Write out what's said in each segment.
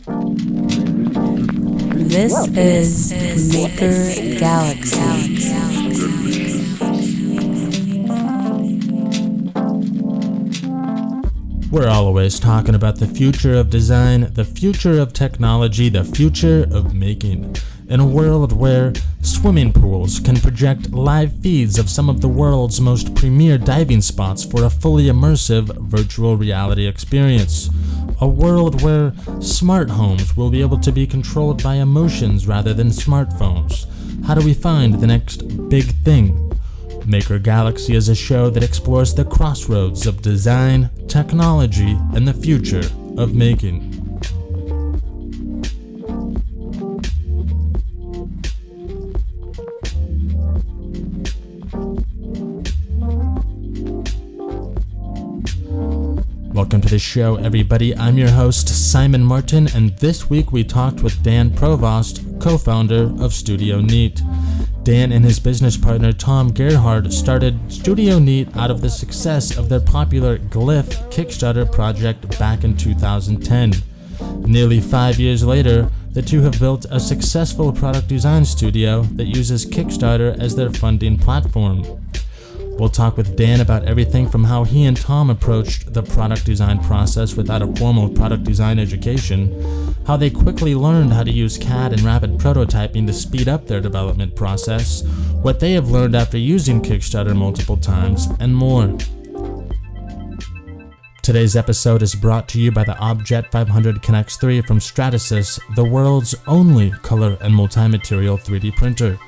This is MakerGalaxy. We're always talking about the future of design, the future of technology, the future of making. In a world where swimming pools can project live feeds of some of the world's most premier diving spots for a fully immersive virtual reality experience. A world where smart homes will be able to be controlled by emotions rather than smartphones. How do we find the next big thing? MakerGalaxy is a show that explores the crossroads of design, technology, and the future of making. Welcome to the show, everybody. I'm your host, Simon Martin, and this week we talked with Dan Provost, co-founder of Studio Neat. Dan and his business partner Tom Gerhardt started Studio Neat out of the success of their popular Glif Kickstarter project back in 2010. Nearly 5 years later, the two have built a successful product design studio that uses Kickstarter as their funding platform. We'll talk with Dan about everything from how he and Tom approached the product design process without a formal product design education, how they quickly learned how to use CAD and rapid prototyping to speed up their development process, what they have learned after using Kickstarter multiple times, and more. Today's episode is brought to you by the Objet 500 Connects 3 from Stratasys, the world's only color and multi-material 3D printer.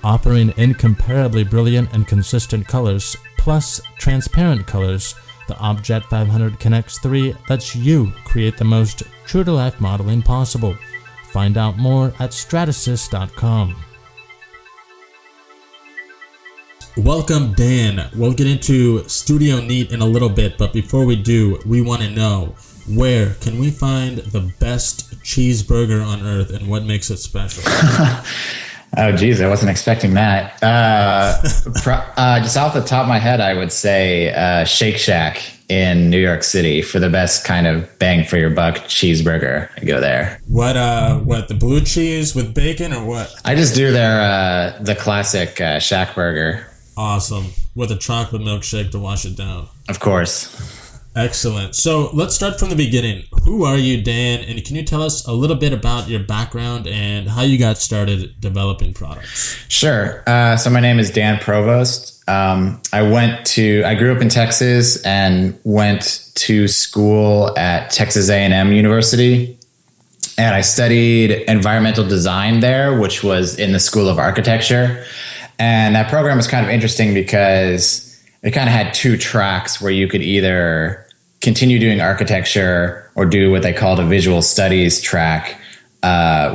Offering incomparably brilliant and consistent colors, plus transparent colors, the Objet 500 Connects 3 lets you create the most true-to-life modeling possible. Find out more at stratasys.com. Welcome, Dan. We'll get into Studio Neat in a little bit, but before we do, we want to know, where can we find the best cheeseburger on earth and what makes it special? Oh, geez, I wasn't expecting that. Just off the top of my head, I would say Shake Shack in New York City for the best kind of bang for your buck cheeseburger. I go there. What, the blue cheese with bacon or what? I just do their the classic Shack burger. Awesome. With a chocolate milkshake to wash it down. Of course. Excellent. So let's start from the beginning. Who are you, Dan? And can you tell us a little bit about your background and how you got started developing products? Sure. So my name is Dan Provost. I grew up in Texas and went to school at Texas A&M University. And I studied environmental design there, which was in the School of Architecture. And that program was kind of interesting because it kind of had two tracks where you could either continue doing architecture or do what they called a visual studies track,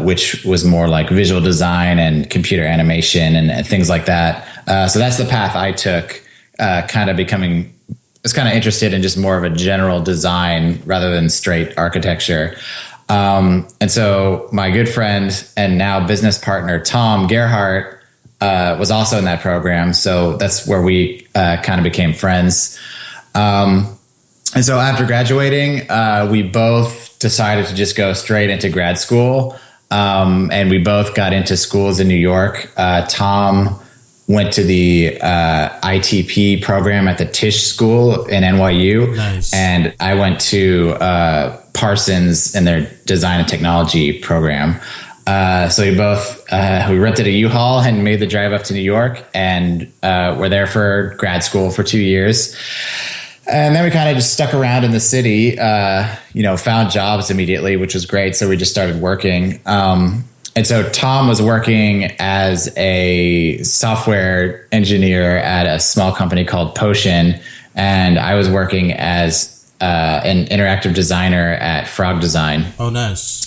which was more like visual design and computer animation and things like that. So that's the path I took, I was kind of interested in just more of a general design rather than straight architecture. And so my good friend and now business partner, Tom Gerhardt, was also in that program. So that's where we kind of became friends. And so after graduating, we both decided to just go straight into grad school. And we both got into schools in New York. Tom went to the ITP program at the Tisch School in NYU. Nice. And I went to Parsons in their design and technology program. So we both we rented a U-Haul and made the drive up to New York, and were there for grad school for 2 years. And then we kind of just stuck around in the city, found jobs immediately, which was great. So we just started working. And so Tom was working as a software engineer at a small company called Potion, and I was working as an interactive designer at Frog Design. Oh, nice.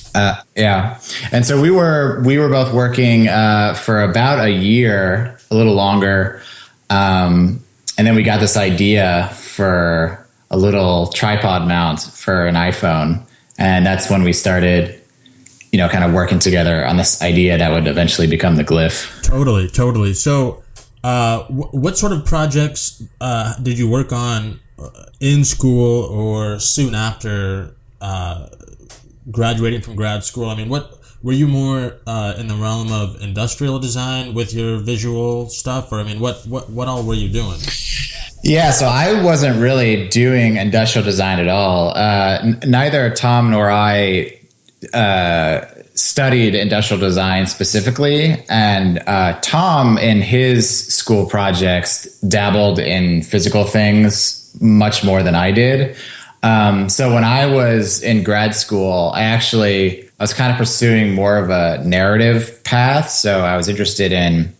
Yeah. And so we were both working for about a year, a little longer. And then we got this idea for a little tripod mount for an iPhone. And that's when we started, kind of working together on this idea that would eventually become the Glif. Totally. So what sort of projects did you work on in school or soon after graduating from grad school, I mean, what were you more in the realm of industrial design with your visual stuff, or I mean, what all were you doing? Yeah, so I wasn't really doing industrial design at all. Neither Tom nor I studied industrial design specifically, and Tom in his school projects dabbled in physical things much more than I did. So when I was in grad school, I was kind of pursuing more of a narrative path. So I was interested in,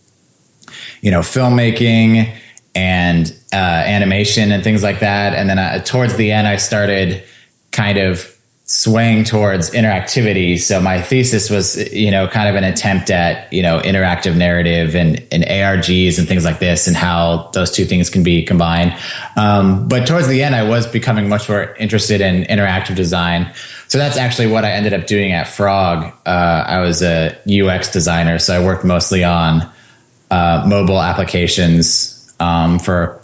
filmmaking and animation and things like that. And then towards the end, I started kind of swaying towards interactivity. So my thesis was, kind of an attempt at, interactive narrative and ARGs and things like this, and how those two things can be combined. But towards the end, I was becoming much more interested in interactive design. So that's actually what I ended up doing at Frog. I was a UX designer, so I worked mostly on mobile applications for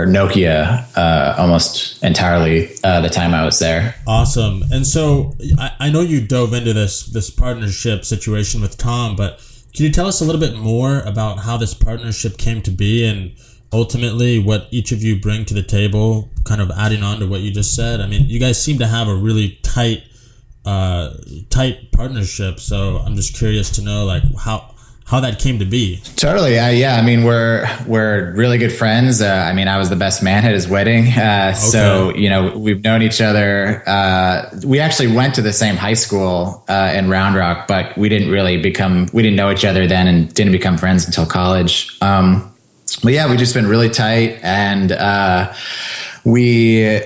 Nokia almost entirely the time I was there. Awesome. And so I know you dove into this partnership situation with Tom, but can you tell us a little bit more about how this partnership came to be and ultimately what each of you bring to the table, kind of adding on to what you just said? I mean, you guys seem to have a really tight partnership, so I'm just curious to know like how that came to be. Totally. Yeah. I mean, we're really good friends. I mean, I was the best man at his wedding. Okay. So, we've known each other. We actually went to the same high school in Round Rock, but we didn't know each other then and didn't become friends until college. But yeah, we've just been really tight. And we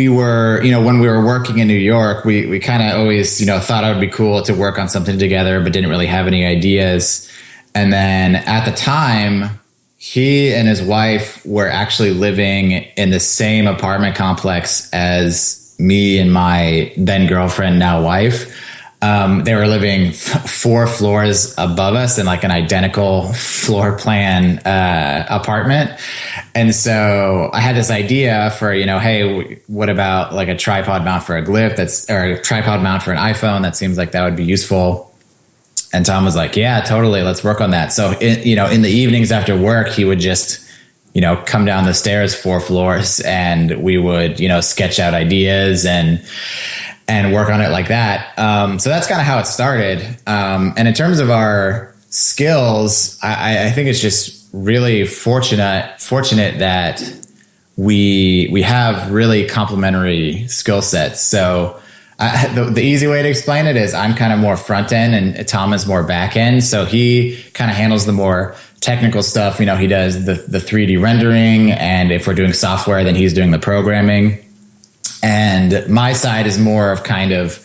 were, when we were working in New York, we kind of always, thought it would be cool to work on something together, but didn't really have any ideas. And then at the time, he and his wife were actually living in the same apartment complex as me and my then girlfriend, now wife. They were living 4 floors above us in like an identical floor plan apartment. And so I had this idea for, hey, what about like a tripod mount for a Glif or a tripod mount for an iPhone? That seems like that would be useful. And Tom was like, yeah, totally. Let's work on that. So, in the evenings after work, he would just, come down the stairs 4 floors and we would, sketch out ideas and work on it like that. So that's kind of how it started. And in terms of our skills, I think it's just really fortunate that we have really complementary skill sets. So the easy way to explain it is I'm kind of more front end and Tom is more back end. So he kind of handles the more technical stuff. He does the 3D rendering, and if we're doing software, then he's doing the programming. And my side is more of kind of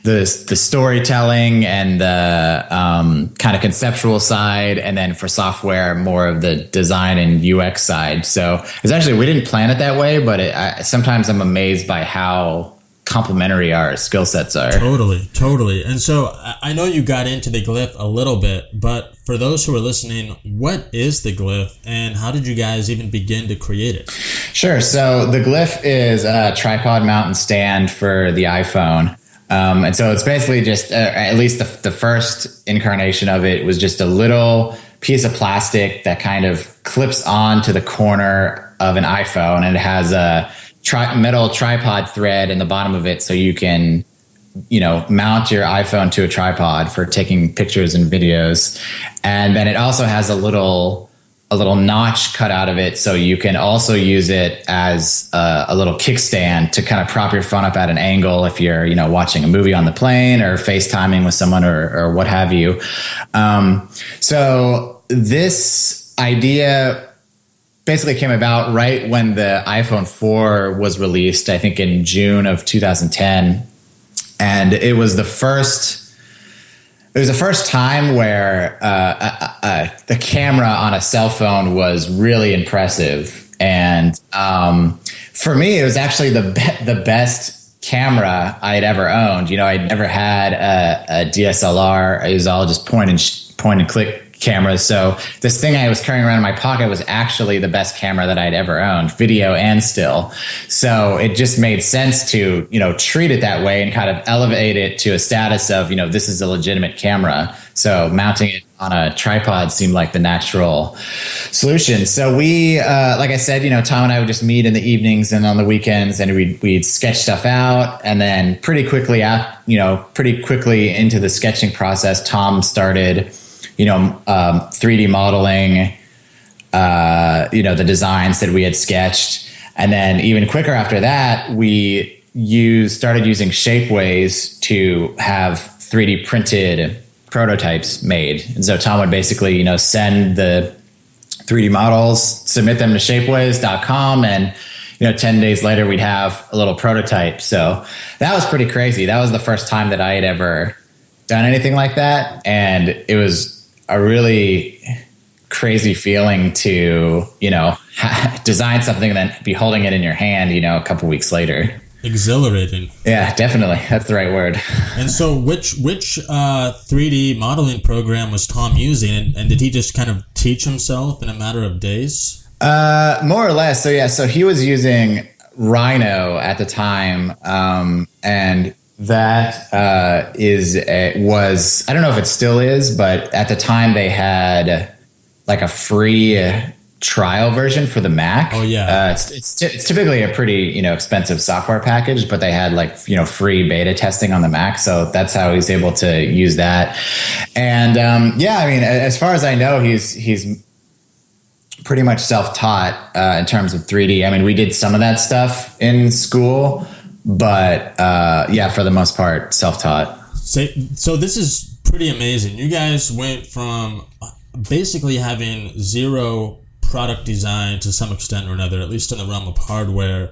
the storytelling and the kind of conceptual side. And then for software, more of the design and UX side. So it's actually, we didn't plan it that way, but sometimes I'm amazed by how complementary our skill sets are. Totally. And so I know you got into the Glif a little bit, but for those who are listening, what is the Glif and how did you guys even begin to create it? Sure. So the Glif is a tripod mount and stand for the iPhone. And so it's basically just, at least the first incarnation of it was just a little piece of plastic that kind of clips onto the corner of an iPhone, and it has a metal tripod thread in the bottom of it, so you can, mount your iPhone to a tripod for taking pictures and videos. And then it also has a little notch cut out of it, so you can also use it as a little kickstand to kind of prop your phone up at an angle if you're, watching a movie on the plane or FaceTiming with someone or what have you. So this idea basically came about right when the iPhone 4 was released, I think in June of 2010. And it was the first time where the camera on a cell phone was really impressive. And for me, it was actually the best camera I'd ever owned. I'd never had a DSLR. It was all just point and click cameras. So this thing I was carrying around in my pocket was actually the best camera that I'd ever owned, video and still. So it just made sense to, treat it that way and kind of elevate it to a status of, this is a legitimate camera. So mounting it on a tripod seemed like the natural solution. So we, like I said, Tom and I would just meet in the evenings and on the weekends, and we'd sketch stuff out. And then pretty quickly into the sketching process, Tom started, 3D modeling, the designs that we had sketched. And then even quicker after that, we started using Shapeways to have 3D printed prototypes made. And so Tom would basically, send the 3D models, submit them to shapeways.com, and 10 days later we'd have a little prototype. So that was pretty crazy. That was the first time that I had ever done anything like that, and it was a really crazy feeling to design something and then be holding it in your hand a couple weeks later. Exhilarating. Yeah, definitely. That's the right word. And so which 3D modeling program was Tom using, and did he just kind of teach himself in a matter of days? More or less. So he was using Rhino at the time, and that was, I don't know if it still is, but at the time they had like a free trial version for the Mac. Oh yeah. It's typically a pretty, expensive software package, but they had like, free beta testing on the Mac. So that's how he's able to use that. And, as far as I know, he's pretty much self-taught, in terms of 3D. I mean, we did some of that stuff in school, but, for the most part, self-taught. So this is pretty amazing. You guys went from basically having zero product design to some extent or another, at least in the realm of hardware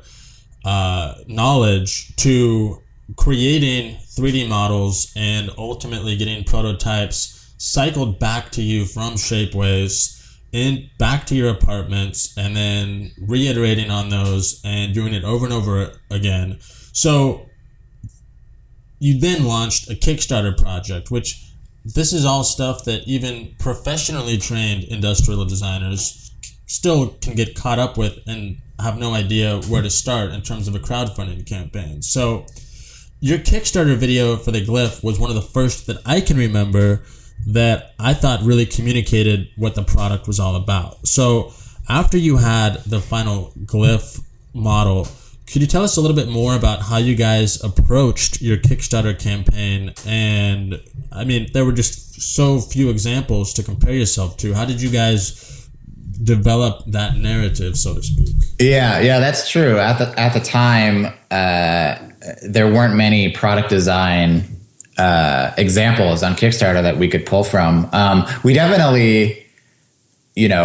knowledge, to creating 3D models and ultimately getting prototypes cycled back to you from Shapeways and back to your apartments, and then reiterating on those and doing it over and over again. So you then launched a Kickstarter project, which this is all stuff that even professionally trained industrial designers still can get caught up with and have no idea where to start in terms of a crowdfunding campaign. So your Kickstarter video for the Glyph was one of the first that I can remember that I thought really communicated what the product was all about. So after you had the final Glyph model, could you tell us a little bit more about how you guys approached your Kickstarter campaign? And I mean, there were just so few examples to compare yourself to. How did you guys develop that narrative, so to speak? Yeah, that's true. At the time, there weren't many product design examples on Kickstarter that we could pull from. We definitely,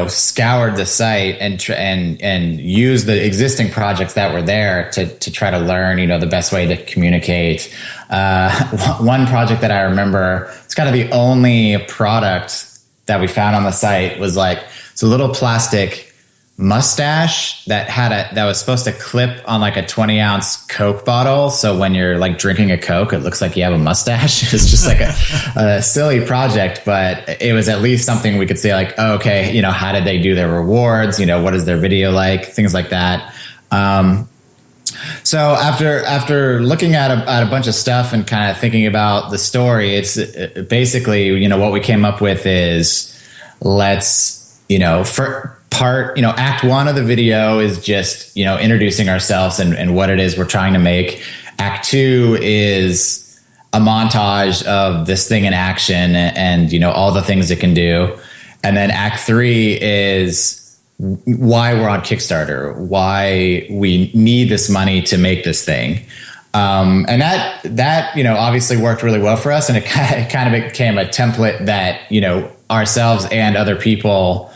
scoured the site and used the existing projects that were there to try to learn, the best way to communicate. One project that I remember, it's kind of the only product that we found on the site, was like, it's a little plastic mustache that was supposed to clip on like a 20-ounce Coke bottle. So when you're like drinking a Coke, it looks like you have a mustache. It's just like a silly project, but it was at least something we could say like, oh, okay, how did they do their rewards? What is their video like? Things like that. So after looking at a bunch of stuff and kind of thinking about the story, it's basically, what we came up with is, let's, for part, act one of the video is just, introducing ourselves and what it is we're trying to make. Act two is a montage of this thing in action and all the things it can do. And then act three is why we're on Kickstarter, why we need this money to make this thing. And that, obviously worked really well for us. And it kind of became a template that, ourselves and other people,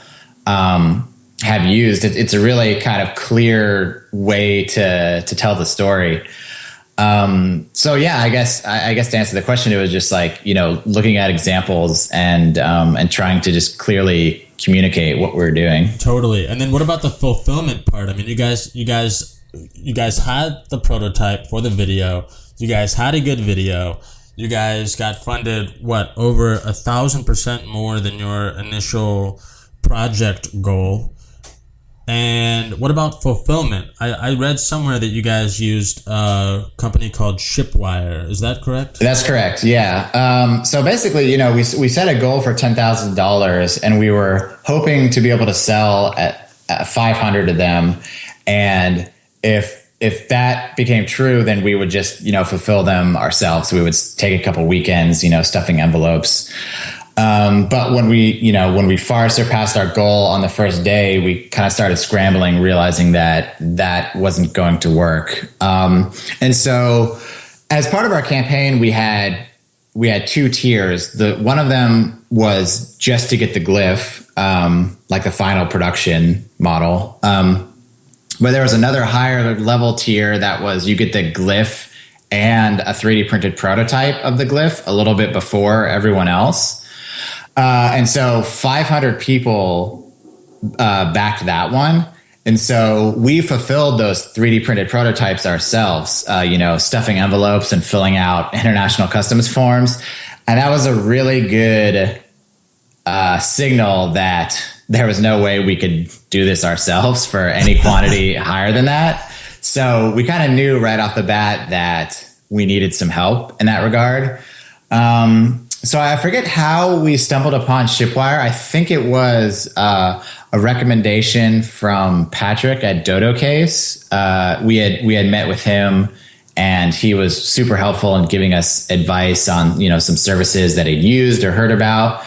have used. It's a really kind of clear way to tell the story. So yeah, I guess to answer the question, it was just like, looking at examples and trying to just clearly communicate what we're doing. Totally. And then what about the fulfillment part? I mean, you guys had the prototype for the video. You guys had a good video. you guys got funded, over 1,000% more than your initial project goal. And what about fulfillment? I read somewhere that you guys used a company called Shipwire. Is that correct? That's correct. Yeah. So basically, we set a goal for $10,000, and we were hoping to be able to sell at 500 of them. And if that became true, then we would just, fulfill them ourselves. We would take a couple weekends, stuffing envelopes. But when we far surpassed our goal on the first day, we kind of started scrambling, realizing that wasn't going to work. And so as part of our campaign, we had two tiers. One of them was just to get the Glif, like the final production model. But there was another higher level tier that was you get the Glif and a 3D printed prototype of the Glif a little bit before everyone else. And so 500 people backed that one. And so we fulfilled those 3D printed prototypes ourselves, stuffing envelopes and filling out international customs forms. And that was a really good signal that there was no way we could do this ourselves for any quantity higher than that. So we kind of knew right off the bat that we needed some help in that regard. So I forget how we stumbled upon Shipwire. I think it was a recommendation from Patrick at Dodo Case. We had met with him, and he was super helpful in giving us advice on some services that he'd used or heard about.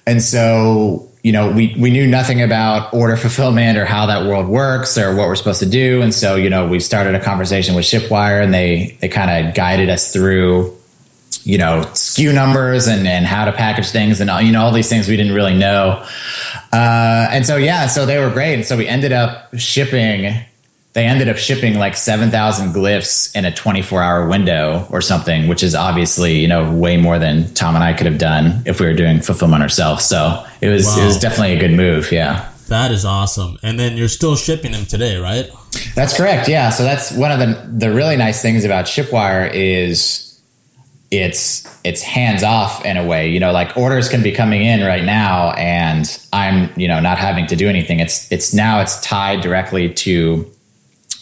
And so we knew nothing about order fulfillment or how that world works or what we're supposed to do. And so we started a conversation with Shipwire, and they kind of guided us through SKU numbers and how to package things and all these things we didn't really know. And so they were great. And so they ended up shipping like 7,000 glyphs in a 24-hour window or something, which is obviously, way more than Tom and I could have done if we were doing fulfillment ourselves. So it was definitely a good move. Yeah. That is awesome. And then you're still shipping them today, right? That's correct. Yeah. So that's one of the really nice things about Shipwire is it's hands off in a way, like orders can be coming in right now and I'm, not having to do anything. It's tied directly to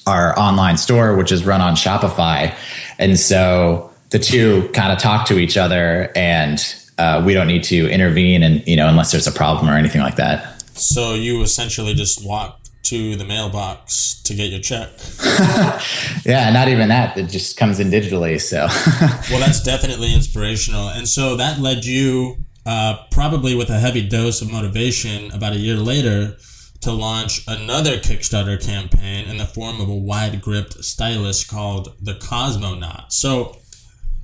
our online store, which is run on Shopify. And so the two kind of talk to each other, and we don't need to intervene and, unless there's a problem or anything like that. So you essentially just walk to the mailbox to get your check. Yeah, not even that. It just comes in digitally. So, well, that's definitely inspirational. And so that led you, probably with a heavy dose of motivation, about a year later, to launch another Kickstarter campaign in the form of a wide-gripped stylus called the Cosmonot. So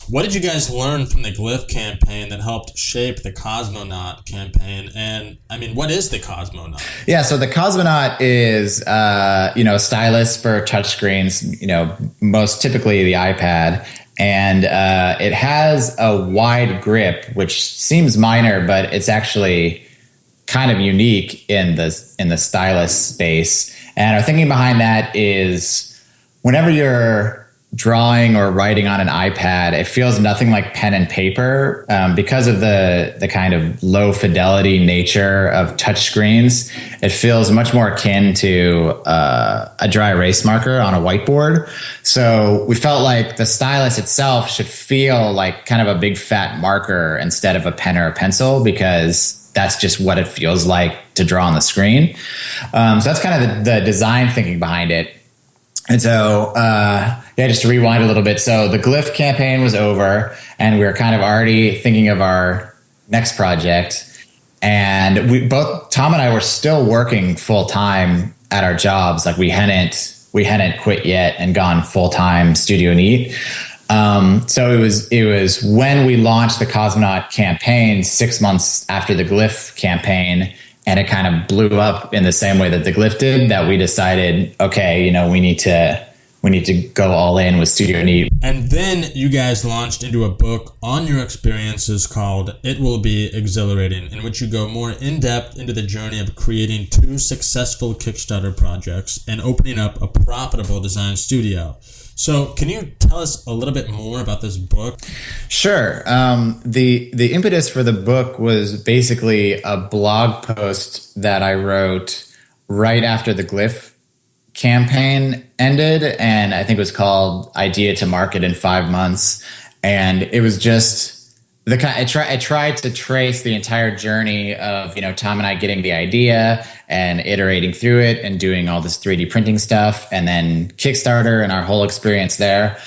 what did you guys learn from the Glif campaign that helped shape the Cosmonot campaign? And what is the Cosmonot? Yeah, so the Cosmonot is, a stylus for touchscreens, most typically the iPad. And it has a wide grip, which seems minor, but it's actually kind of unique in the stylus space. And our thinking behind that is whenever you're drawing or writing on an iPad, it feels nothing like pen and paper because of the kind of low fidelity nature of touchscreens. It feels much more akin to a dry erase marker on a whiteboard. So we felt like the stylus itself should feel like kind of a big fat marker instead of a pen or a pencil, because that's just what it feels like to draw on the screen. So that's kind of the design thinking behind it. And so, just to rewind a little bit. So the Glif campaign was over, and we were kind of already thinking of our next project. And Tom and I were still working full time at our jobs. Like we hadn't quit yet and gone full time Studio Neat. So it was when we launched the Cosmonot campaign 6 months after the Glif campaign, and it kind of blew up in the same way that the Glif did, that we decided, okay, we need to go all in with Studio Neat. And then you guys launched into a book on your experiences called It Will Be Exhilarating, in which you go more in depth into the journey of creating 2 successful Kickstarter projects and opening up a profitable design studio. So can you tell us a little bit more about this book? Sure. The impetus for the book was basically a blog post that I wrote right after the Glif campaign ended, and I think it was called "Idea to Market in 5 Months," and it was just the kind. I tried to trace the entire journey of Tom and I getting the idea and iterating through it and doing all this 3D printing stuff, and then Kickstarter and our whole experience there.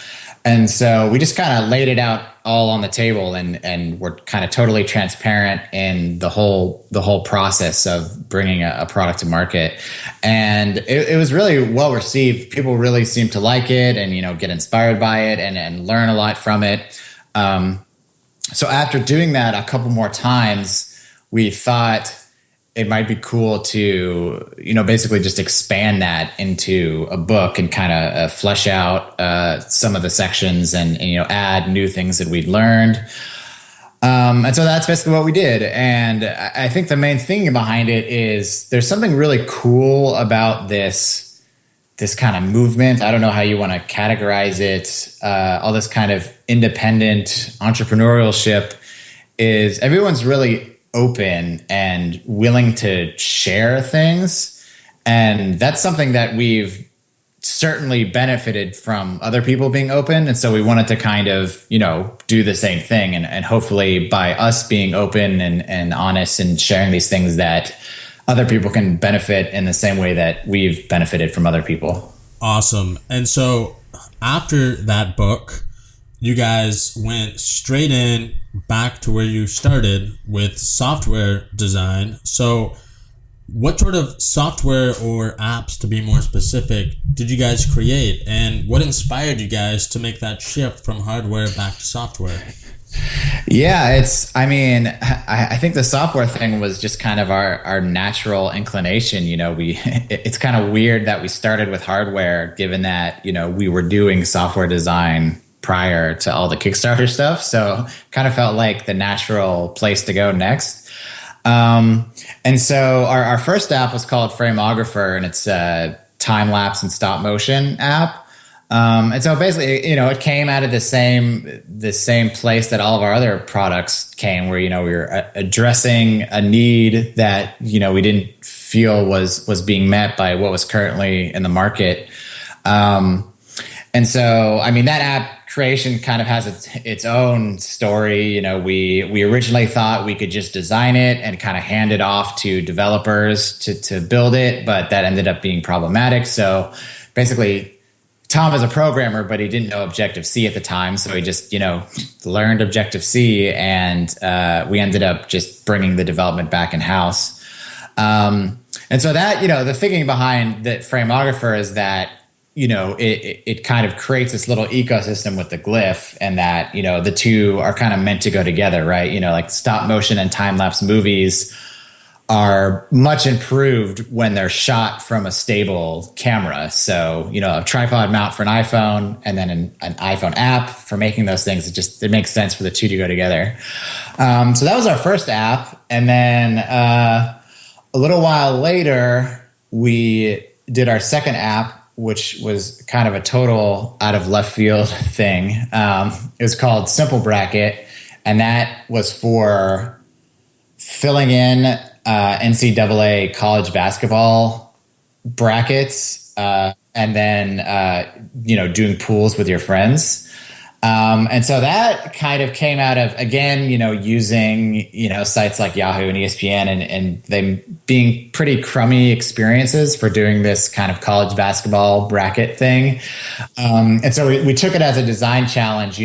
And so we just kind of laid it out all on the table, and we're kind of totally transparent in the whole process of bringing a product to market. And it was really well received. People really seemed to like it and get inspired by it and learn a lot from it. So after doing that a couple more times, we thought it might be cool to, basically just expand that into a book and kind of flesh out some of the sections and add new things that we'd learned. And so that's basically what we did. And I think the main thing behind it is there's something really cool about this kind of movement. I don't know how you want to categorize it. All this kind of independent entrepreneurship is everyone's really open and willing to share things. And that's something that we've certainly benefited from other people being open. And so we wanted to kind of, do the same thing. And hopefully by us being open and honest and sharing these things that other people can benefit in the same way that we've benefited from other people. Awesome. And so after that book, you guys went straight in back to where you started with software design. So what sort of software or apps, to be more specific, did you guys create? And what inspired you guys to make that shift from hardware back to software? Yeah, I think the software thing was just kind of our natural inclination. It's kind of weird that we started with hardware, given that, we were doing software design prior to all the Kickstarter stuff. So kind of felt like the natural place to go next. And so our first app was called Frameographer, and it's a time lapse and stop motion app. And so basically, it came out of the same place that all of our other products came, where, we were addressing a need that, we didn't feel was being met by what was currently in the market. And so, that app creation kind of has its own story. We originally thought we could just design it and kind of hand it off to developers to build it, but that ended up being problematic. So basically, Tom is a programmer, but he didn't know Objective-C at the time. So he just, learned Objective-C, and we ended up just bringing the development back in-house. And so that, the thinking behind the Frameographer is that, it kind of creates this little ecosystem with the Glif, and that, the two are kind of meant to go together, right? Like stop motion and time-lapse movies are much improved when they're shot from a stable camera. So, a tripod mount for an iPhone and then an iPhone app for making those things. It makes sense for the two to go together. So that was our first app. And then a little while later, we did our second app, which was kind of a total out of left field thing. It was called Simple Bracket, and that was for filling in NCAA college basketball brackets, and then doing pools with your friends. And so that kind of came out of, again, using sites like Yahoo and ESPN and them being pretty crummy experiences for doing this kind of college basketball bracket thing. And so we took it as a design challenge.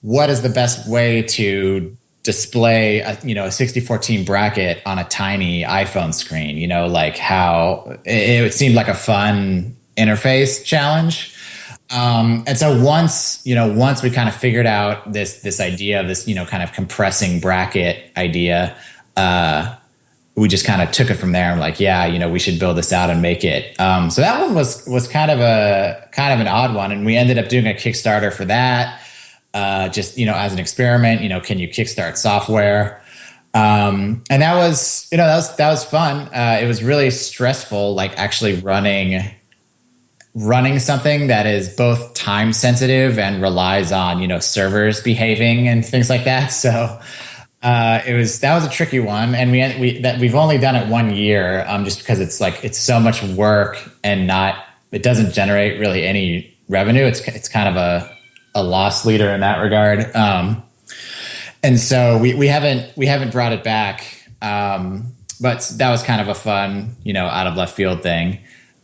What is the best way to display a 64-team bracket on a tiny iPhone screen? Like how it seemed like a fun interface challenge. And so once we kind of figured out this idea of this, kind of compressing bracket idea, we just kind of took it from there and like, we should build this out and make it. So that one was kind of an odd one. And we ended up doing a Kickstarter for that, just, as an experiment, can you kickstart software? And that was fun. It was really stressful, like actually running running something that is both time sensitive and relies on, servers behaving and things like that. So that was a tricky one, and we've only done it 1 year, just because it's so much work and it doesn't generate really any revenue. It's kind of a loss leader in that regard. And so we haven't brought it back. But that was kind of a fun, out of left field thing.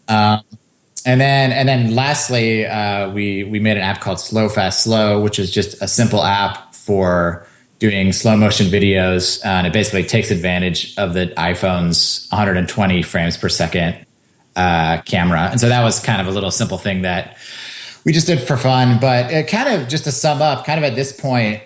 And then lastly, we made an app called Slow Fast Slow, which is just a simple app for doing slow motion videos. And it basically takes advantage of the iPhone's 120 frames per second camera. And so that was kind of a little simple thing that we just did for fun. But it kind of, just to sum up, kind of at this point,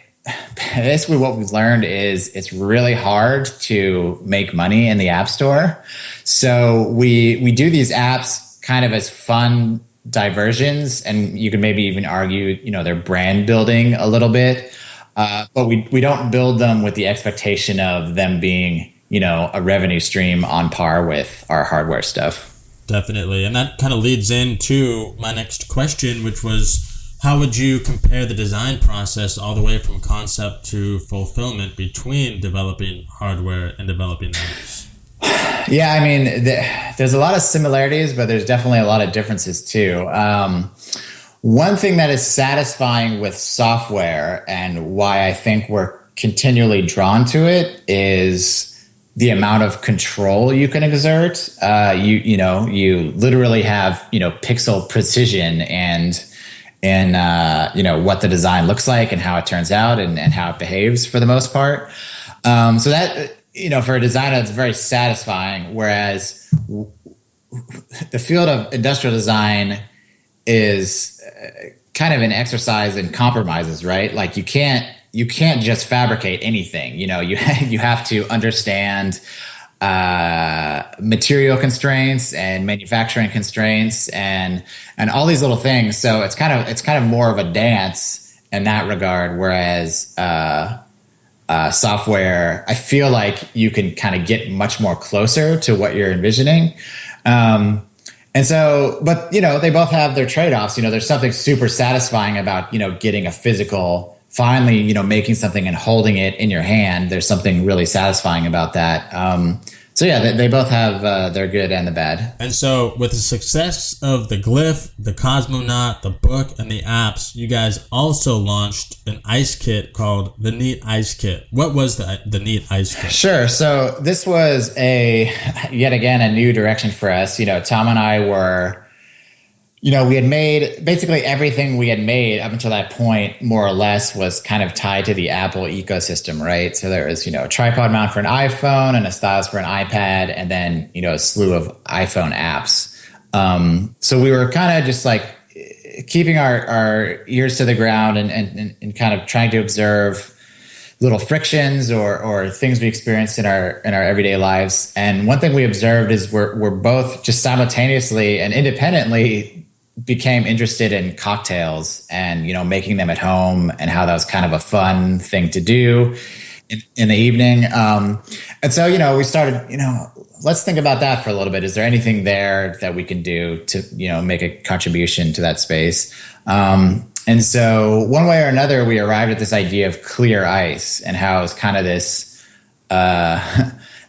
basically what we've learned is it's really hard to make money in the App Store. So we do these apps kind of as fun diversions, and you can maybe even argue, they're brand building a little bit. But we don't build them with the expectation of them being, a revenue stream on par with our hardware stuff. Definitely. And that kind of leads into my next question, which was, how would you compare the design process all the way from concept to fulfillment between developing hardware and developing apps? Yeah, I mean, there's a lot of similarities, but there's definitely a lot of differences too. One thing that is satisfying with software, and why I think we're continually drawn to it, is the amount of control you can exert. You literally have, pixel precision and what the design looks like and how it turns out and how it behaves for the most part. So that, for a designer, it's very satisfying. Whereas the field of industrial design is kind of an exercise in compromises, right? Like you can't just fabricate anything. You have to understand material constraints and manufacturing constraints and all these little things. So it's kind of more of a dance in that regard. Whereas software, I feel like you can kind of get much more closer to what you're envisioning. And so, but they both have their trade-offs. There's something super satisfying about, getting a physical, finally, making something and holding it in your hand. There's something really satisfying about that. So yeah, they both have their good and the bad. And so with the success of the Glif, the Cosmonaut, the book, and the apps, you guys also launched an ice kit called the Neat Ice Kit. What was the Neat Ice Kit? Sure. So this was yet again a new direction for us. Tom and I were, we had made basically everything we had made up until that point, more or less, was kind of tied to the Apple ecosystem, right? So there was, a tripod mount for an iPhone and a stylus for an iPad, and then, a slew of iPhone apps. So we were kind of just like keeping our ears to the ground and kind of trying to observe little frictions or things we experienced in our everyday lives. And one thing we observed is we're both just simultaneously and independently became interested in cocktails and, making them at home, and how that was kind of a fun thing to do in the evening. And so, we started, let's think about that for a little bit. Is there anything there that we can do to, make a contribution to that space? And so one way or another, we arrived at this idea of clear ice, and how it's kind of this,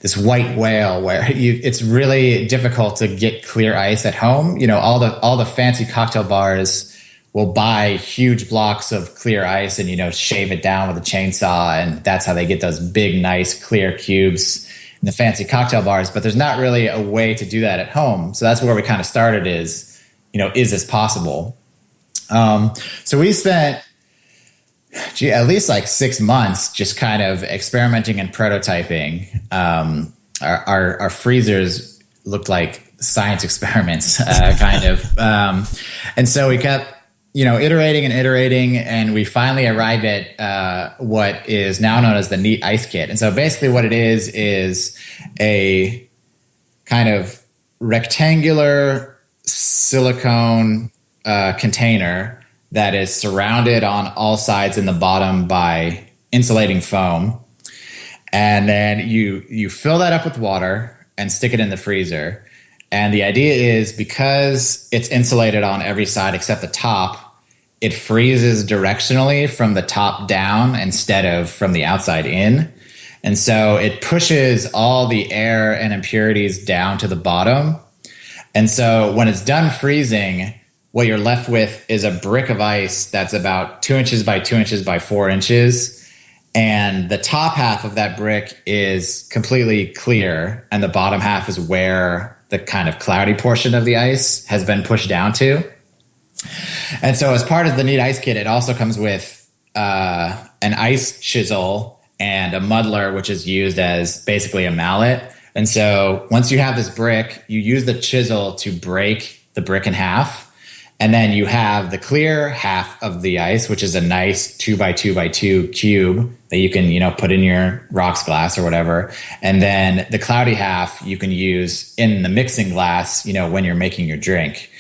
this white whale where it's really difficult to get clear ice at home. All the fancy cocktail bars will buy huge blocks of clear ice and, shave it down with a chainsaw. And that's how they get those big, nice, clear cubes in the fancy cocktail bars. But there's not really a way to do that at home. So that's where we kind of started is this possible? So we spent at least like 6 months just kind of experimenting and prototyping. Our freezers looked like science experiments, kind of. And so we kept, iterating and iterating, and we finally arrived at what is now known as the Neat Ice Kit. And so basically what it is a kind of rectangular silicone container that is surrounded on all sides in the bottom by insulating foam. And then you fill that up with water and stick it in the freezer. And the idea is because it's insulated on every side except the top, it freezes directionally from the top down instead of from the outside in. And so it pushes all the air and impurities down to the bottom. And so when it's done freezing, what you're left with is a brick of ice that's about 2 inches by 2 inches by 4 inches. And the top half of that brick is completely clear, and the bottom half is where the kind of cloudy portion of the ice has been pushed down to. And so as part of the Neat Ice Kit, it also comes with an ice chisel and a muddler, which is used as basically a mallet. And so once you have this brick, you use the chisel to break the brick in half. And then you have the clear half of the ice, which is a nice 2 by 2 by 2 cube that you can, put in your rocks glass or whatever. And then the cloudy half you can use in the mixing glass, when you're making your drink.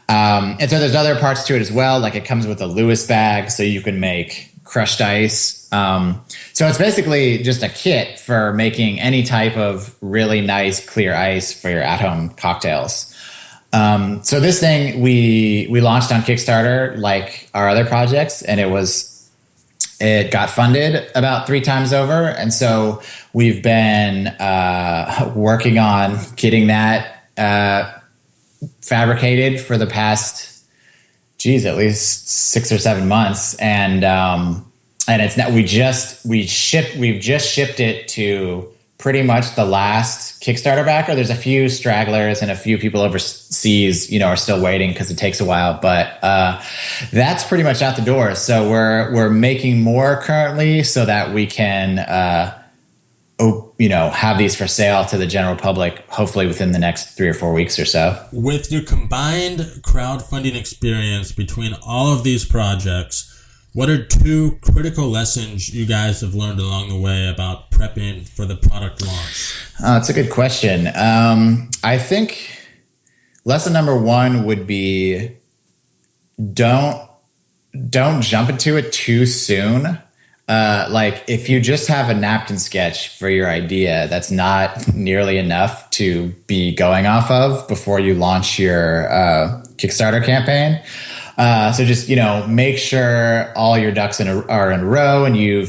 And so there's other parts to it as well. Like it comes with a Lewis bag, so you can make crushed ice. So it's basically just a kit for making any type of really nice clear ice for your at-home cocktails. So this thing we launched on Kickstarter like our other projects, and it got funded about 3 times over. And so we've been working on getting that fabricated for the past, at least 6 or 7 months. And it's now we've just shipped it to pretty much the last Kickstarter backer. There's a few stragglers and a few people overseas, are still waiting because it takes a while, but that's pretty much out the door. So we're making more currently so that we can, have these for sale to the general public, hopefully within the next 3 or 4 weeks or so. With your combined crowdfunding experience between all of these projects, what are 2 critical lessons you guys have learned along the way about prepping for the product launch? That's a good question. I think lesson number 1 would be don't jump into it too soon. Like if you just have a napkin sketch for your idea, that's not nearly enough to be going off of before you launch your Kickstarter campaign. So just, make sure all your ducks are in a row, and you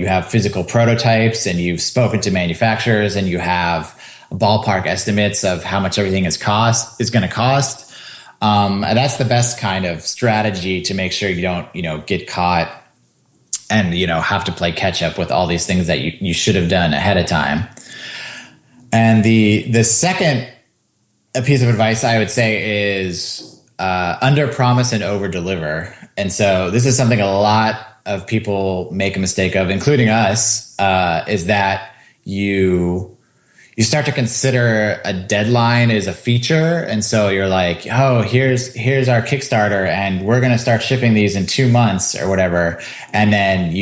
have physical prototypes, and you've spoken to manufacturers, and you have ballpark estimates of how much everything is going to cost. And that's the best kind of strategy to make sure you don't, get caught and, have to play catch up with all these things that you should have done ahead of time. And the second piece of advice I would say is, under promise and over deliver. And so this is something a lot of people make a mistake of, including us, is that you start to consider a deadline as a feature. And so you're like, oh, here's our Kickstarter, and we're going to start shipping these in 2 months or whatever. And then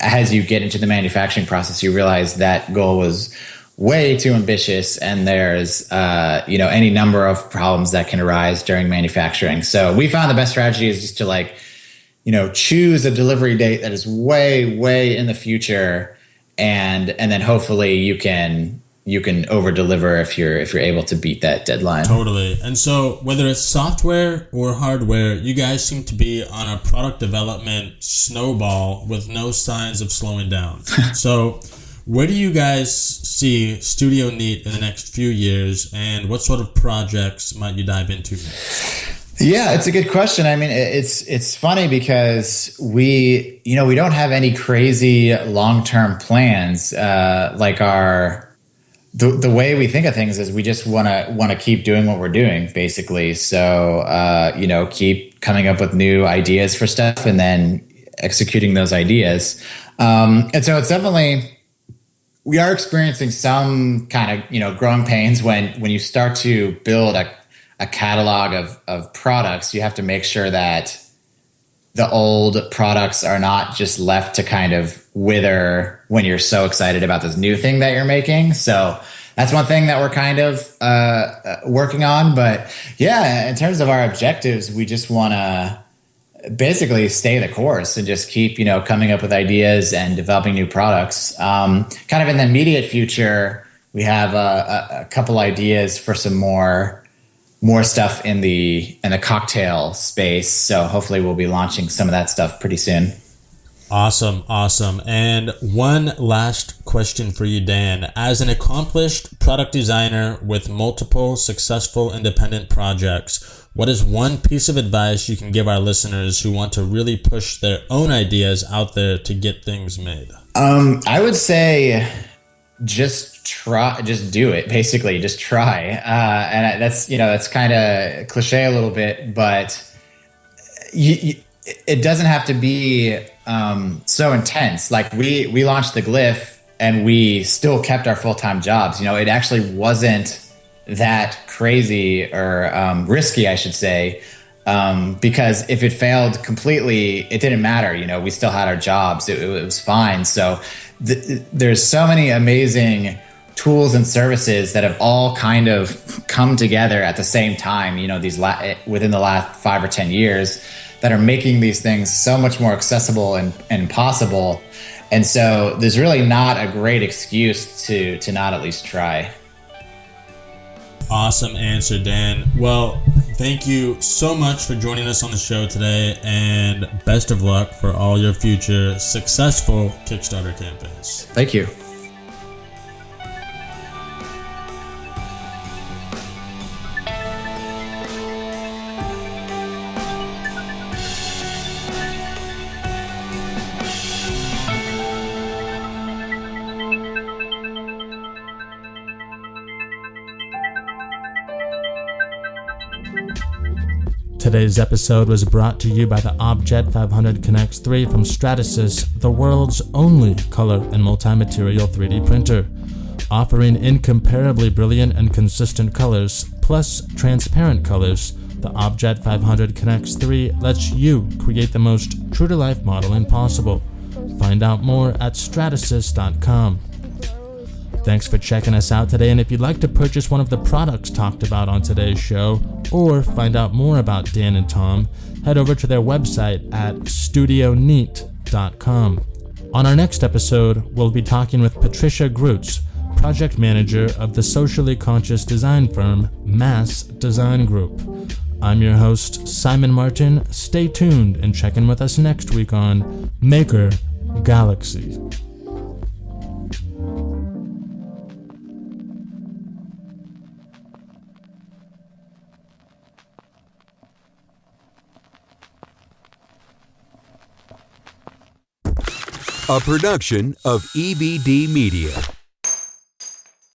as you get into the manufacturing process, you realize that goal was way too ambitious, and there's any number of problems that can arise during manufacturing. So we found the best strategy is just to choose a delivery date that is way in the future, and then hopefully you can over deliver if you're able to beat that deadline. Totally. And so whether it's software or hardware, you guys seem to be on a product development snowball with no signs of slowing down. So where do you guys see Studio Neat in the next few years, and what sort of projects might you dive into next? Yeah, it's a good question. I mean, it's funny because we don't have any crazy long-term plans. Like the way we think of things is we just want to keep doing what we're doing, basically. So keep coming up with new ideas for stuff and then executing those ideas. And so it's definitely, we are experiencing some kind of, growing pains when you start to build a catalog of products. You have to make sure that the old products are not just left to kind of wither when you're so excited about this new thing that you're making. So that's one thing that we're kind of working on. But yeah, in terms of our objectives, we just want to basically stay the course and just keep, coming up with ideas and developing new products. Kind of in the immediate future, we have a couple ideas for some more stuff in the cocktail space. So hopefully we'll be launching some of that stuff pretty soon. Awesome. And one last question for you, Dan. As an accomplished product designer with multiple successful independent projects, what is one piece of advice you can give our listeners who want to really push their own ideas out there to get things made? I would say just do it. Basically, just try. And that's kind of cliche a little bit, but it doesn't have to be so intense. Like we launched the Glif and we still kept our full-time jobs. It actually wasn't that crazy or risky, I should say, because if it failed completely, it didn't matter. We still had our jobs. It was fine. So there's so many amazing tools and services that have all kind of come together at the same time, within the last 5 or 10 years, that are making these things so much more accessible and possible. And so there's really not a great excuse to not at least try. Awesome answer, Dan. Well, thank you so much for joining us on the show today, and best of luck for all your future successful Kickstarter campaigns. Thank you. Today's episode was brought to you by the Objet 500 Connects 3 from Stratasys, the world's only color and multi-material 3D printer. Offering incomparably brilliant and consistent colors, plus transparent colors, the Objet 500 Connects 3 lets you create the most true-to-life modeling possible. Find out more at stratasys.com. Thanks for checking us out today, and if you'd like to purchase one of the products talked about on today's show, or find out more about Dan and Tom, head over to their website at studioneat.com. On our next episode, we'll be talking with Patricia Grutz, project manager of the socially conscious design firm Mass Design Group. I'm your host, Simon Martin. Stay tuned and check in with us next week on MakerGalaxy. A production of EBD Media.